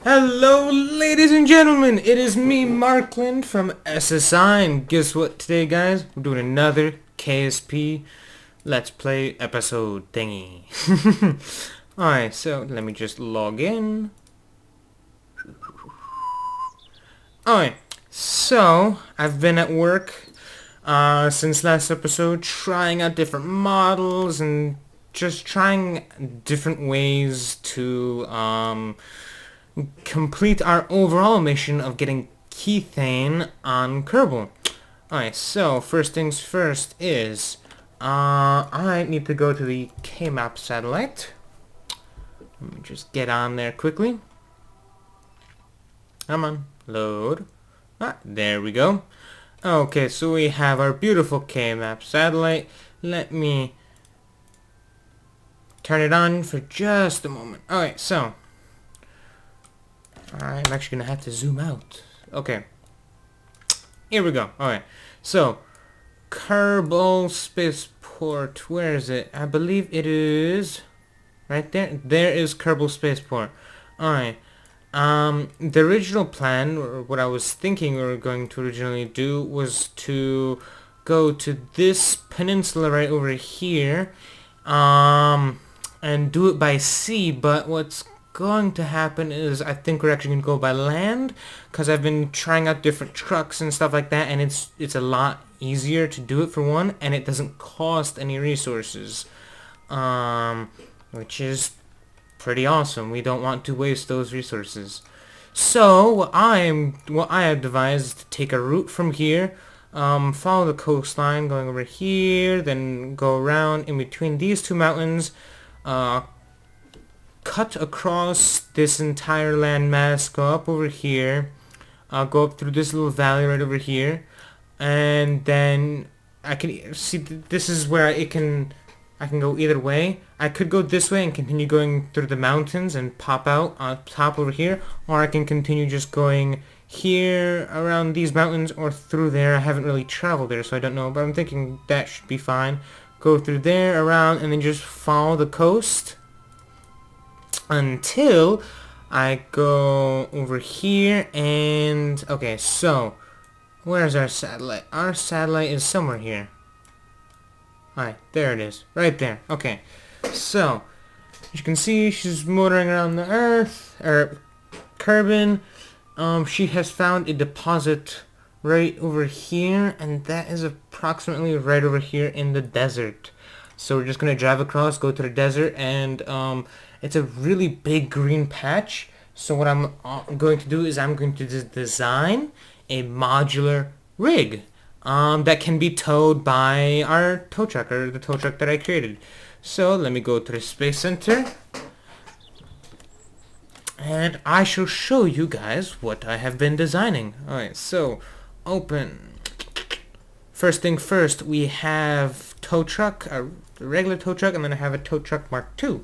Hello, ladies and gentlemen. It is me, Markland from SSI, and guess what today, guys? We're doing another KSP Let's Play episode thingy. Alright, so let me just log in. Alright, so I've been at work since last episode, trying out different models and just trying different ways to complete our overall mission of getting Kethane on Kerbal. Alright, so first things first is I need to go to the K-map satellite. Let me just get on there quickly. Come on, load. There we go. Okay, so we have our beautiful K-map satellite. Let me turn it on for just a moment. Alright, so I'm actually gonna have to zoom out. Okay. Here we go. Alright. So, Kerbal Spaceport. Where is it? I believe it is right there. There is Kerbal Spaceport. Alright. The original plan, or what I was thinking we were going to originally do, was to go to this peninsula right over here, and do it by sea, but what's going to happen is I think we're actually going to go by land, because I've been trying out different trucks and stuff like that, and it's a lot easier to do it for one, and it doesn't cost any resources, which is pretty awesome. We don't want to waste those resources. So what I have devised is to take a route from here, follow the coastline going over here, then go around in between these two mountains, cut across this entire landmass, go up over here, go up through this little valley right over here, and then I can see this is where I can go either way. I could go this way and continue going through the mountains and pop out on top over here, or I can continue just going here around these mountains or through there. I haven't really traveled there, so I don't know, but I'm thinking that should be fine. Go through there, around, and then just follow the coast until I go over here. And okay, so where's our satellite? Our satellite is somewhere here. Alright, there it is, right there. Okay, so as you can see, she's motoring around the Earth, or Kerbin. She has found a deposit right over here, and that is approximately right over here in the desert. So we're just gonna drive across, go to the desert, and it's a really big green patch. So what I'm going to do is I'm going to design a modular rig that can be towed by our tow truck, or the tow truck that I created. So let me go to the Space Center, and I shall show you guys what I have been designing. Alright, so open. First thing first, we have tow truck, a regular tow truck, and then I have a tow truck Mark II.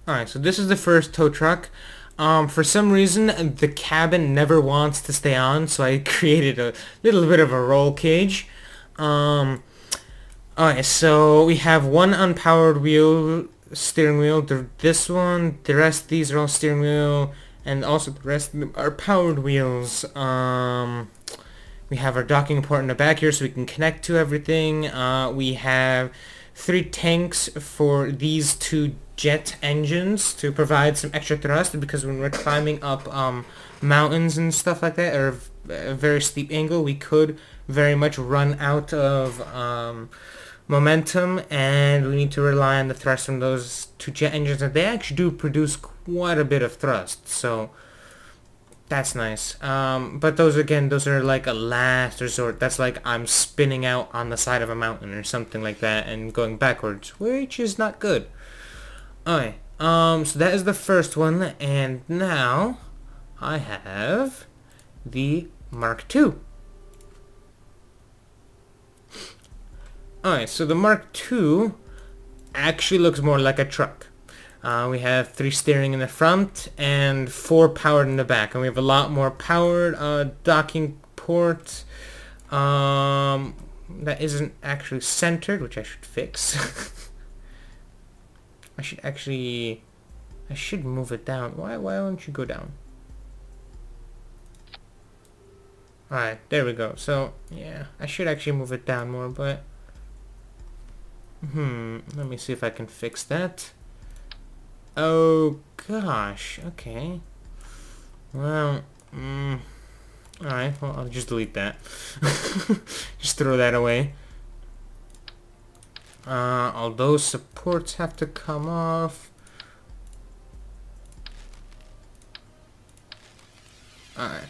Alright, so this is the first tow truck. For some reason, the cabin never wants to stay on, so I created a little bit of a roll cage. Alright, so we have one unpowered wheel, steering wheel, this one, the rest, these are all steering wheel, and also the rest of them are powered wheels. We have our docking port in the back here so we can connect to everything. We have 3 tanks for these 2 jet engines to provide some extra thrust, because when we're climbing up mountains and stuff like that, or a very steep angle, we could very much run out of momentum, and we need to rely on the thrust from those 2 jet engines, and they actually do produce quite a bit of thrust, so that's nice. But those are like a last resort. That's like I'm spinning out on the side of a mountain or something like that and going backwards, which is not good. Alright, so that is the first one, and now I have the Mark II. Alright, so the Mark II actually looks more like a truck. We have 3 steering in the front and 4 powered in the back, and we have a lot more powered docking port. That isn't actually centered, which I should fix. I should actually I should move it down. Why don't you go down? Alright, there we go. So, yeah, I should actually move it down more, but... let me see if I can fix that. Oh, gosh, okay. Well, alright, well, I'll just delete that. Just throw that away. All those supports have to come off. Alright.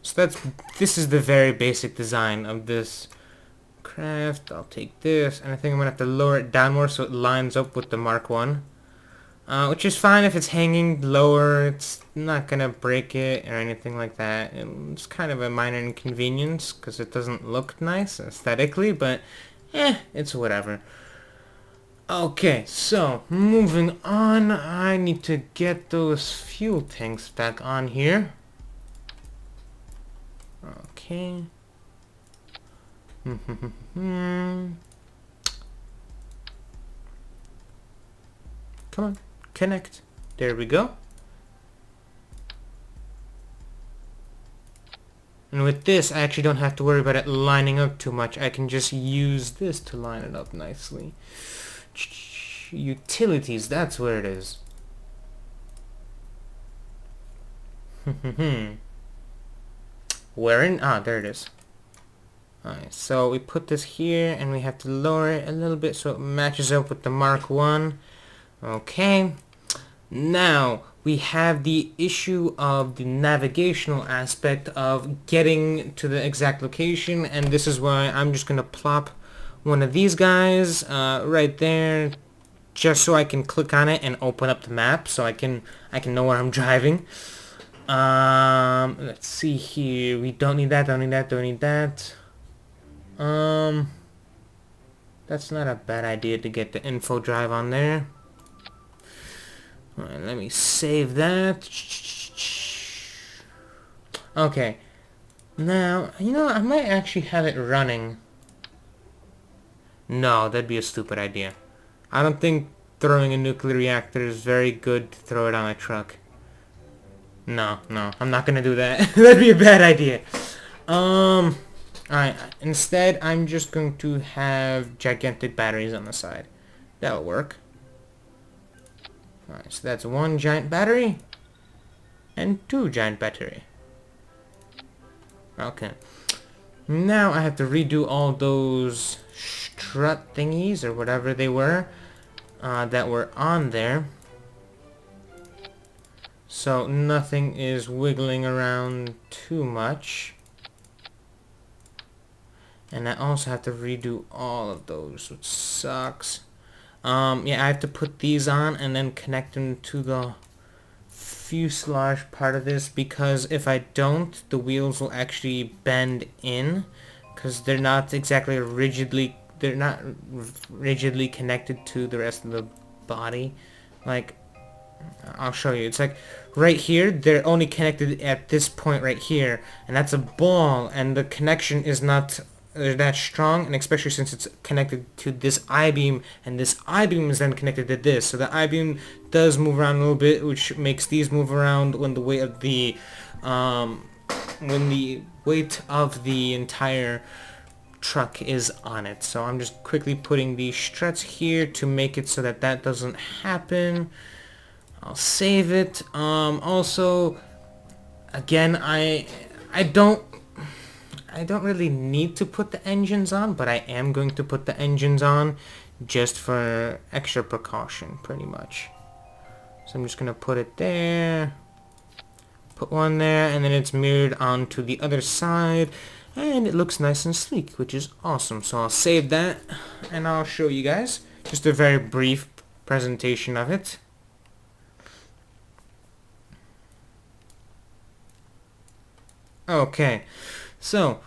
So this is the very basic design of this craft. I'll take this, and I think I'm gonna have to lower it down more so it lines up with the Mark 1. Which is fine if it's hanging lower. It's not gonna break it or anything like that. It's kind of a minor inconvenience because it doesn't look nice aesthetically, but it's whatever. Okay, so moving on, I need to get those fuel tanks back on here. Okay. Come on, connect. There we go. And with this, I actually don't have to worry about it lining up too much. I can just use this to line it up nicely. Utilities, that's where it is. Where in? Ah, there it is. Alright, so we put this here and we have to lower it a little bit so it matches up with the Mark 1. Okay. Now, we have the issue of the navigational aspect of getting to the exact location, and this is why I'm just going to plop one of these guys right there, just so I can click on it and open up the map so I can know where I'm driving. Let's see here. We don't need that, don't need that, don't need that. That's not a bad idea to get the info drive on there. Alright, let me save that. Okay. Now, you know, I might actually have it running. No, that'd be a stupid idea. I don't think throwing a nuclear reactor is very good to throw it on a truck. No, I'm not gonna do that. That'd be a bad idea. Alright, instead, I'm just going to have gigantic batteries on the side. That'll work. Alright, so that's one giant battery and two giant battery. Okay. Now I have to redo all those strut thingies or whatever they were that were on there. So nothing is wiggling around too much. And I also have to redo all of those, which sucks. Yeah, I have to put these on and then connect them to the fuselage part of this, because if I don't, the wheels will actually bend in, because they're not rigidly connected to the rest of the body. Like, I'll show you. It's like right here, they're only connected at this point right here, and that's a ball, and the connection is not that strong, and especially since it's connected to this I-beam, and this I-beam is then connected to this, so the I-beam does move around a little bit, which makes these move around when the weight of the entire truck is on it. So I'm just quickly putting these struts here to make it so that that doesn't happen. I'll save it. Also, again, I don't really need to put the engines on, but I am going to put the engines on just for extra precaution, pretty much. So I'm just going to put it there, put one there, and then it's mirrored onto the other side, and it looks nice and sleek, which is awesome. So I'll save that, and I'll show you guys just a very brief presentation of it. Okay, so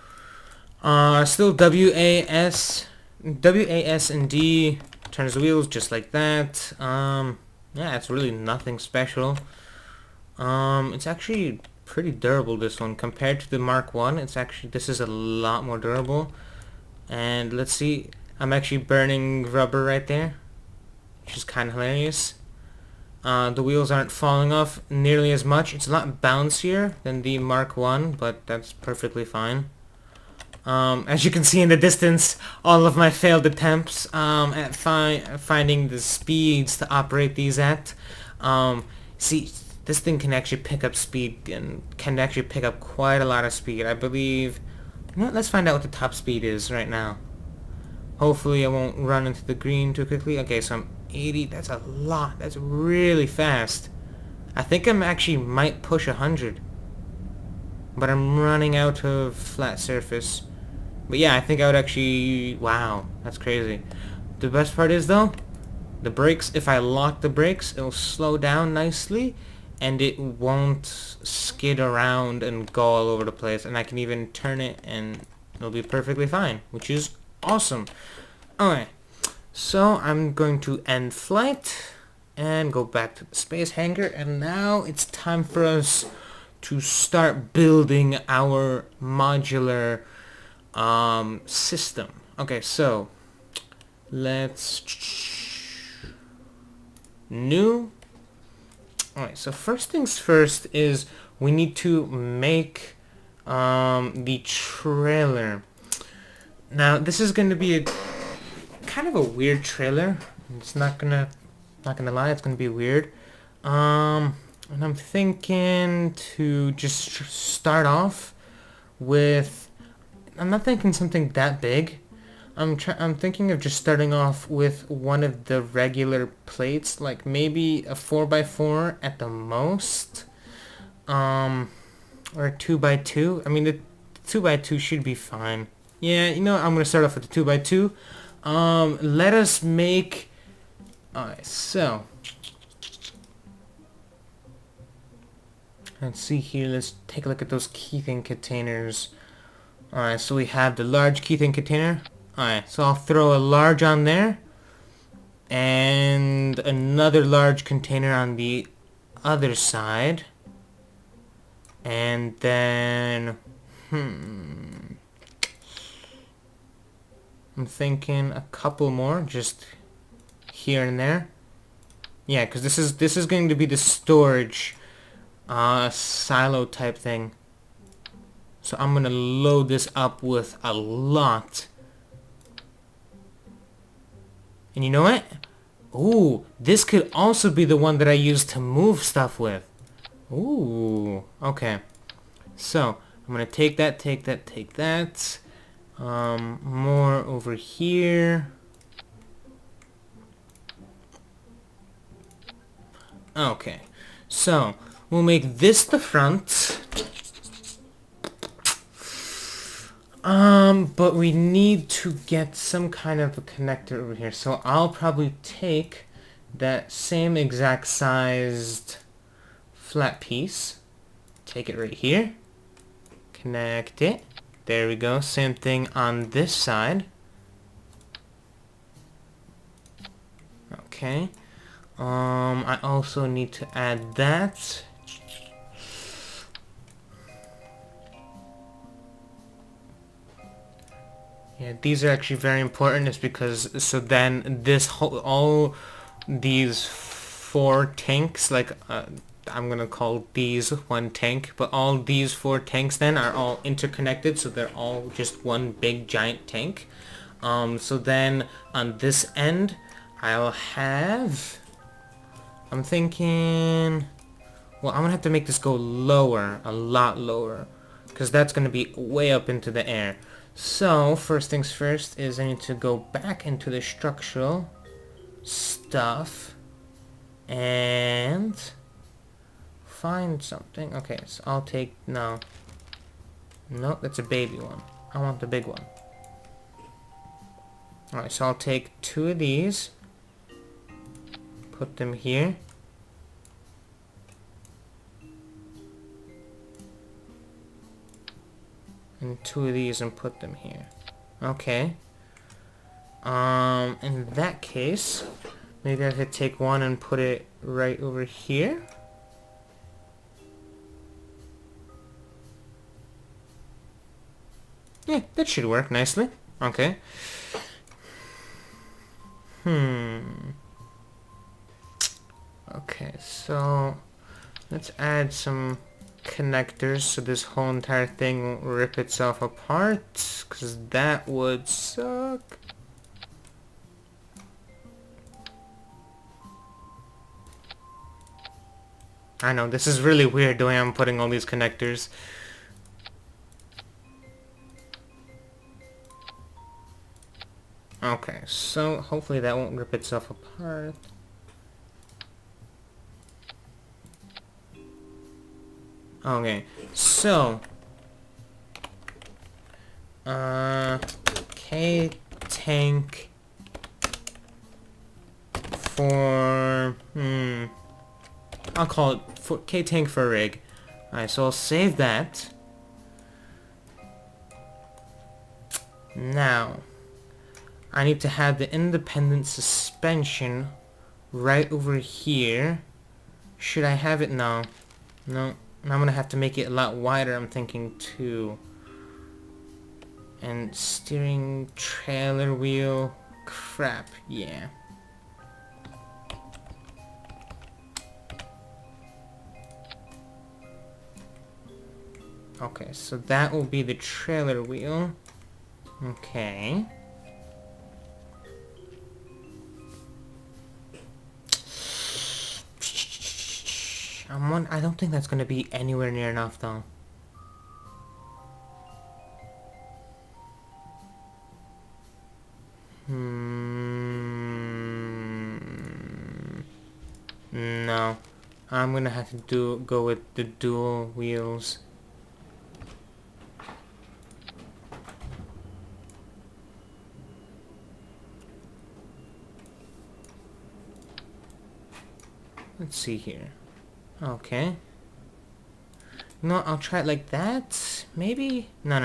still WAS and D turns the wheels just like that. Yeah, it's really nothing special. It's actually pretty durable, this one, compared to the Mark 1. This is a lot more durable. And let's see, I'm actually burning rubber right there, which is kind of hilarious. The wheels aren't falling off nearly as much. It's a lot bouncier than the Mark 1, but that's perfectly fine. As you can see in the distance, all of my failed attempts at finding the speeds to operate these at. See, this thing can actually pick up speed and can actually pick up quite a lot of speed. I believe... You know what, let's find out what the top speed is right now. Hopefully I won't run into the green too quickly. Okay, so I'm 80. That's a lot. That's really fast. I think I'm actually might push 100. But I'm running out of flat surface. But yeah, I think I would actually... Wow, that's crazy. The best part is, though, the brakes, if I lock the brakes, it'll slow down nicely, and it won't skid around and go all over the place, and I can even turn it, and it'll be perfectly fine, which is awesome. Alright, so I'm going to end flight, and go back to the space hangar, and now it's time for us to start building our modular system. Okay, so let's new. Alright, so first things first is we need to make the trailer. Now this is going to be a kind of a weird trailer. It's not gonna lie, it's gonna be weird. And I'm thinking to just start off with, I'm not thinking something that big. I'm thinking of just starting off with one of the regular plates, like maybe a 4x4 at the most, or a 2x2. I mean, the 2x2 should be fine. Yeah, you know, I'm gonna start off with the 2x2. Let us make. Alright, so let's see here. Let's take a look at those Kethane containers. Alright, so we have the large Kethane container. Alright, so I'll throw a large on there, and another large container on the other side, and then I'm thinking a couple more just here and there. Yeah, because this is going to be the storage silo type thing. So I'm gonna load this up with a lot. And you know what? Ooh, this could also be the one that I use to move stuff with. Ooh, okay. So, I'm gonna take that, take that. More over here. Okay. So, we'll make this the front. But we need to get some kind of a connector over here. So I'll probably take that same exact sized flat piece, take it right here, connect it. There we go. Same thing on this side. Okay. I also need to add that. Yeah, these are actually very important. It's because so then this whole all these 4 tanks, like I'm gonna call these one tank, but all these 4 tanks then are all interconnected, so they're all just one big giant tank. So then on this end, I'll have. I'm thinking. Well, I'm gonna have to make this go lower, a lot lower, because that's gonna be way up into the air. So, first things first is I need to go back into the structural stuff and find something. Okay, so I'll take, no, that's a baby one. I want the big one. Alright, so I'll take 2 of these, put them here. And 2 of these and put them here. Okay. In that case, maybe I could take one and put it right over here. Yeah, that should work nicely. Okay. Okay, so let's add some connectors so this whole entire thing won't rip itself apart, because that would suck. I know, this is really weird the way I'm putting all these connectors. Okay, so hopefully that won't rip itself apart. Okay, so K-tank for I'll call it for K-tank for rig. Alright, so I'll save that. Now I need to have the independent suspension right over here. Should I have it? No. No. I'm gonna have to make it a lot wider, I'm thinking, too. And steering trailer wheel. Crap, yeah. Okay, so that will be the trailer wheel. Okay. I don't think that's gonna be anywhere near enough, though. No. I'm gonna have to go with the dual wheels. Let's see here. Okay. No, I'll try it like that. Maybe? No.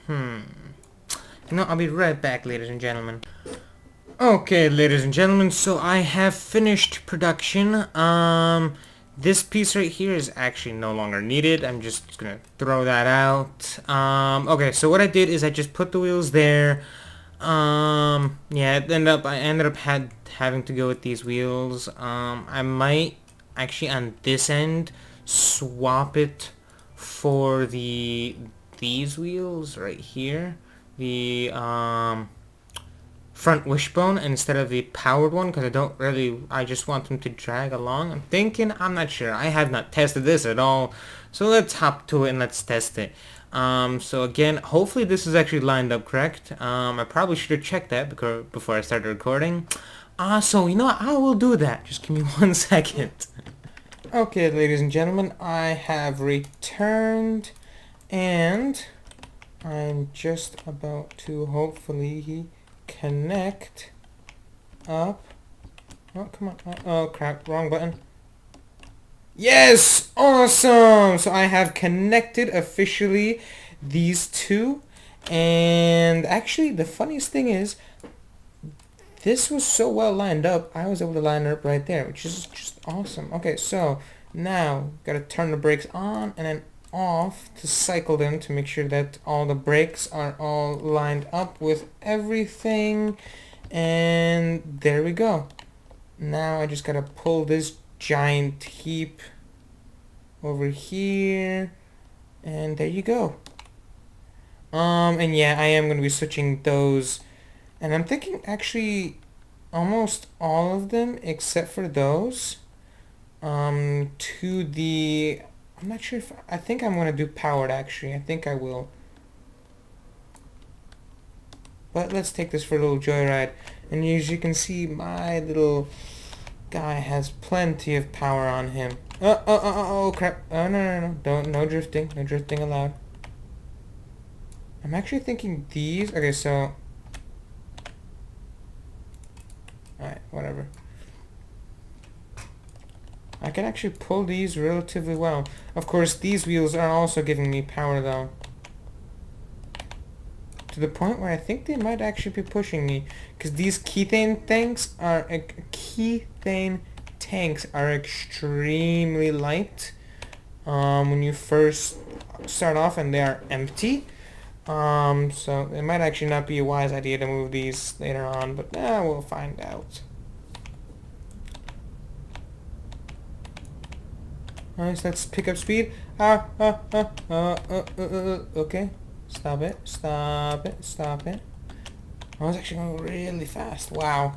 No, I'll be right back, ladies and gentlemen. Okay, ladies and gentlemen, so I have finished production. This piece right here is actually no longer needed. I'm just gonna throw that out. Okay, so what I did is I just put the wheels there. Yeah, I ended up having to go with these wheels. I might actually on this end swap it for these wheels right here. The front wishbone instead of the powered one, because I just want them to drag along. I'm not sure. I have not tested this at all. So let's hop to it and let's test it. So again, hopefully this is actually lined up correct. I probably should have checked that before I started recording. So you know what? I will do that. Just give me 1 second. Okay, ladies and gentlemen, I have returned, and I'm just about to hopefully connect up. Oh, come on. Oh, crap. Wrong button. Yes! Awesome! So I have connected officially these two. And actually, the funniest thing is, this was so well lined up, I was able to line it up right there, which is just awesome. Okay, so now, gotta turn the brakes on and then off to cycle them to make sure that all the brakes are all lined up with everything. And there we go. Now I just gotta pull this giant heap over here, and there you go. And yeah, I am gonna be switching those, and I'm thinking actually almost all of them except for those to the, I'm not sure if, I think I'm gonna do powered actually. I think I will. But let's take this for a little joyride. And as you can see, my little guy has plenty of power on him. Oh, crap. Oh, no. No drifting. No drifting allowed. I'm actually thinking these. Okay, so. Alright, whatever. I can actually pull these relatively well. Of course, these wheels are also giving me power, though. To the point where I think they might actually be pushing me, because these Kethane tanks are extremely light when you first start off, and they are empty. So it might actually not be a wise idea to move these later on, but we'll find out. Alright, so let's pick up speed. Okay. Stop it. Stop it. Stop it. I was actually going really fast. Wow.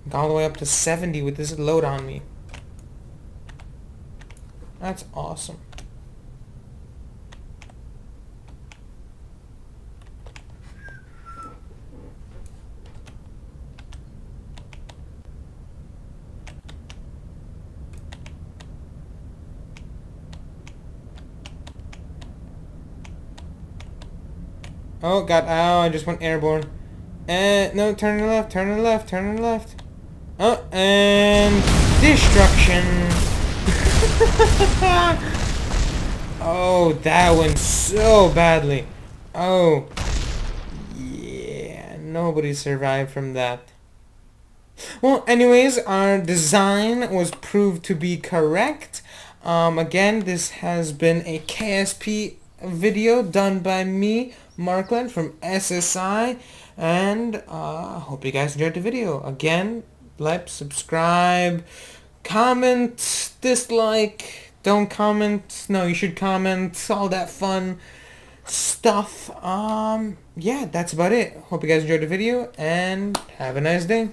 Got all the way up to 70 with this load on me. That's awesome. Oh god, oh, I just went airborne. No, turn to the left, turn to the left, turn to the left. Oh, and destruction. Oh, that went so badly. Oh, yeah, nobody survived from that. Well, anyways, our design was proved to be correct. Again, this has been a KSP video done by me, Markland from SSI, and hope you guys enjoyed the video. Again, like, subscribe, comment, dislike, don't comment, no, you should comment, all that fun stuff. Yeah, that's about it. Hope you guys enjoyed the video, and have a nice day.